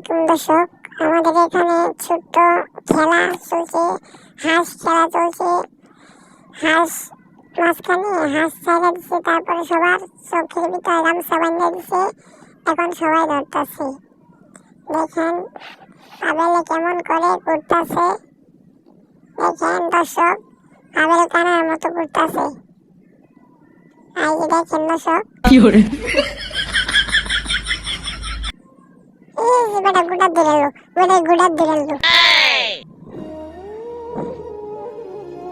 আলাইকুম দর্শক, আমাদের এখানে ছোট্ট খেলা চলছে, হাঁস খেলা চলছে। হাঁস মাঝখানে হাঁস ছাইড়া দিছে, তারপরে সবার চোখের ভিতরে গামছা বাঁধা দিছে। এখন সবাই ধরতেছে, দেখেন আবেলে কেমন করে ঘুরতেছে। দেখেন দর্শক, আবেল কানার মতো ঘুরতেছে। এই যে দেখেন দর্শক, এই যে বেটা গুড়া দিলেন, বেটা গুড়া দিলেন।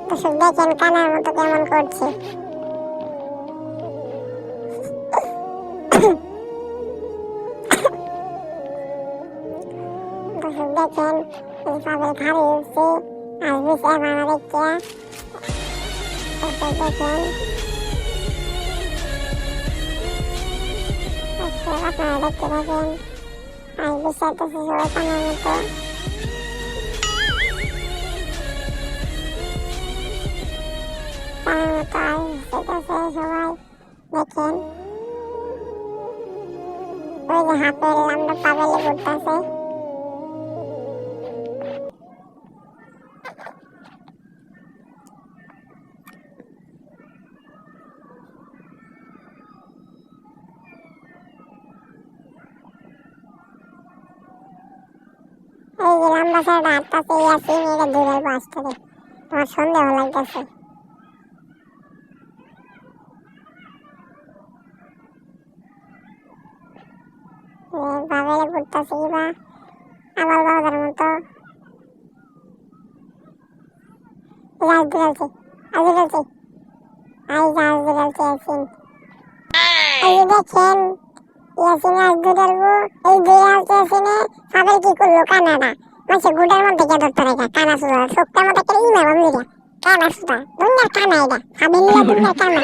দর্শক দেখেন কানার মতো কেমন করছে। দর্শক দেখেন পাবেল ঘাড়ে উঠছে, আর বিছে মারা দেখছে। দর্শক দেখেন, দর্শক আপনারা দেখতে থাকেন, আর বিষয়তেছে সবাই কানার মতো। কানার মতো আর বিষয়তেছে সবাই দেখেন। ওই যে হাতের আমরা পাবেলে ঘুরতেছে। এই যে লম্বা ছেলেটা হাঁটতেছে, ইয়াসিন এটা দূরের বাসটারে, আমার সন্দেহ লাগতেছে। বাবেলে ঘুরতেছে কিবা আবাল বাবাদের মতো। জাহাজ দূরালছে, আজ দূরালছে, আই জাহাজ দূরালছে ইয়াসিন। এই যে দেখেন ইয়াসিন আজ দূরালবো, এই দূরালছে ইয়াসিনে। পাবেল কি করলো কানাডা, মাসে গুডের মধ্যে কে ধরতে রেখা কানা সুদা চোখটার মধ্যে কেটে ইমা বামলিরা কানা সুদা দুনিয়ার কানা, এটা পাবেল দুনিয়ার কানা,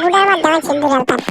গুডের মধ্যে মাসে দূরাল তার।